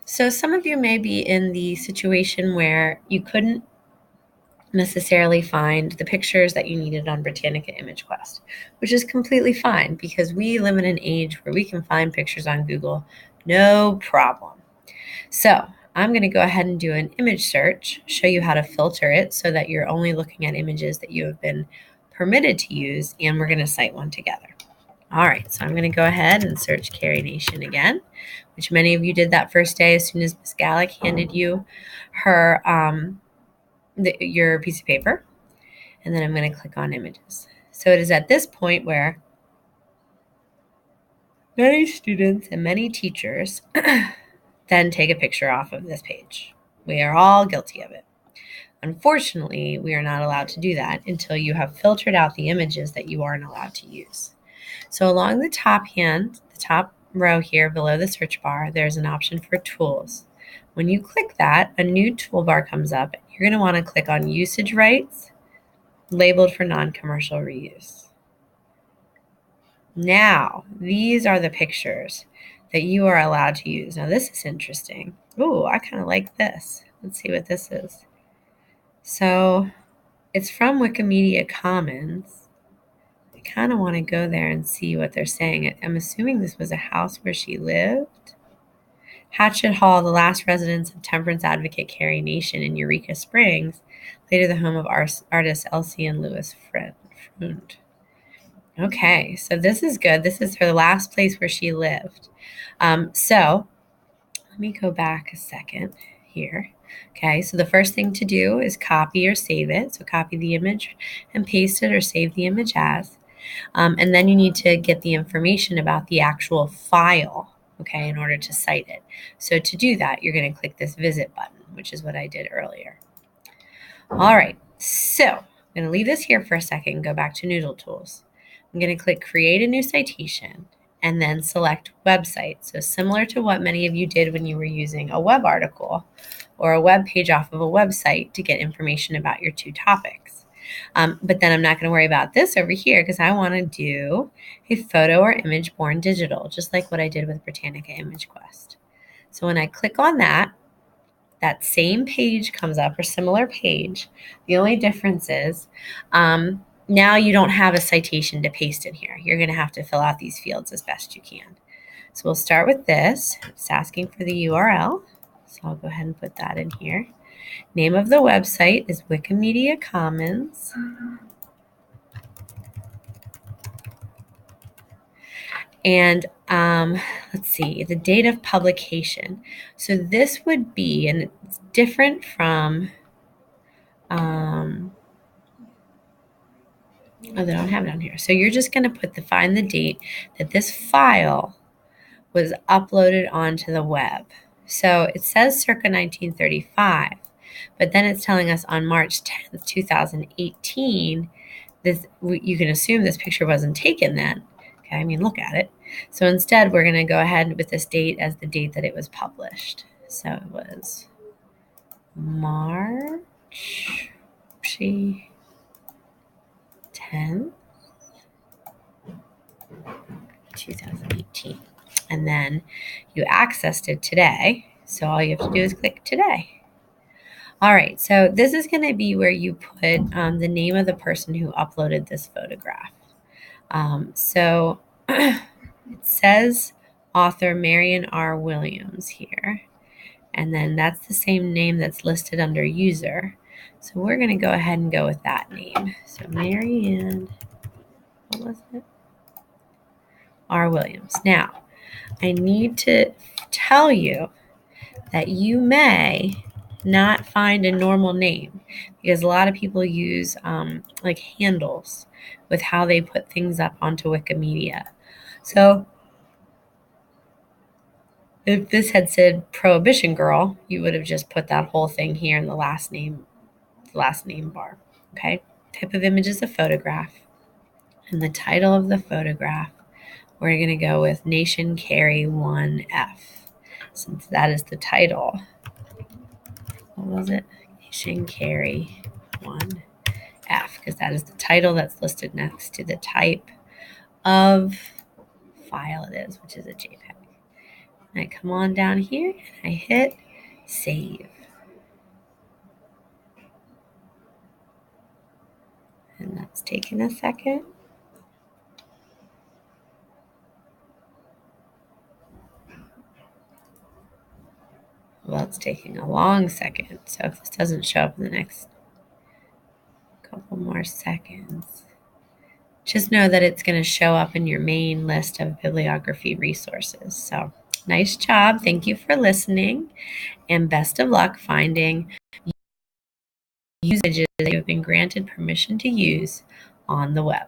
So some of you may be in the situation where you couldn't necessarily find the pictures that you needed on Britannica Image Quest, which is completely fine because we live in an age where we can find pictures on Google, no problem. So I'm going to go ahead and do an image search, show you how to filter it so that you're only looking at images that you have been permitted to use, and we're going to cite one together. All right, so I'm going to go ahead and search Carrie Nation again, which many of you did that first day as soon as Ms. Gallick handed you her your piece of paper. And then I'm going to click on images. So it is at this point where many students and many teachers then take a picture off of this page. We are all guilty of it. Unfortunately, we are not allowed to do that until you have filtered out the images that you aren't allowed to use. So along the top row here below the search bar, there's an option for tools. When you click that, a new toolbar comes up. You're going to want to click on usage rights, labeled for non-commercial reuse. Now, these are the pictures that you are allowed to use. Now, this is interesting. Ooh, I kind of like this. Let's see what this is. So, it's from Wikimedia Commons. I kind of want to go there and see what they're saying. I'm assuming this was a house where she lived. Hatchet Hall, the last residence of temperance advocate Carrie Nation in Eureka Springs, later the home of artists Elsie and Louis Freund. Okay, so this is good. This is her last place where she lived. So let me go back a second here. Okay, so the first thing to do is copy or save it. So copy the image and paste it or save the image as. And then you need to get the information about the actual file, okay, in order to cite it. So to do that, you're going to click this visit button, which is what I did earlier. All right, so I'm going to leave this here for a second and go back to Noodle Tools. I'm going to click Create a New Citation and then select Website. So similar to what many of you did when you were using a web article or a web page off of a website to get information about your two topics. But then I'm not going to worry about this over here because I want to do a photo or image born digital, just like what I did with Britannica Image Quest. So when I click on that same page comes up, or similar page. The only difference is now you don't have a citation to paste in here. You're going to have to fill out these fields as best you can. So we'll start with this. It's asking for the URL. So I'll go ahead and put that in here. Name of the website is Wikimedia Commons. And let's see, the date of publication. So this would be, and it's different from, oh, they don't have it on here. So you're just going to find the date that this file was uploaded onto the web. So it says circa 1935, but then it's telling us on March 10th, 2018, you can assume this picture wasn't taken then. Okay, I mean, look at it. So instead, we're going to go ahead with this date as the date that it was published. So it was March 10th, 2018. And then you accessed it today. So all you have to do is click today. All right, so this is going to be where you put the name of the person who uploaded this photograph. So it says author Marion R. Williams here. And then that's the same name that's listed under user. So we're going to go ahead and go with that name. So Marion, what was it? R. Williams. Now, I need to tell you that you may not find a normal name because a lot of people use like handles with how they put things up onto Wikimedia. So if this had said Prohibition Girl, you would have just put that whole thing here in the last name bar. Okay. Type of image is a photograph. And the title of the photograph, we're going to go with Nation Carry 1F. Since that is the title. What was it? Nation Carry 1F, because that is the title that's listed next to the type of file it is, which is a JPEG. I come on down here and I hit save. And that's taking a second. Well, it's taking a long second. So if this doesn't show up in the next couple more seconds, just know that it's going to show up in your main list of bibliography resources. So nice job. Thank you for listening, and best of luck finding usages that you've been granted permission to use on the web.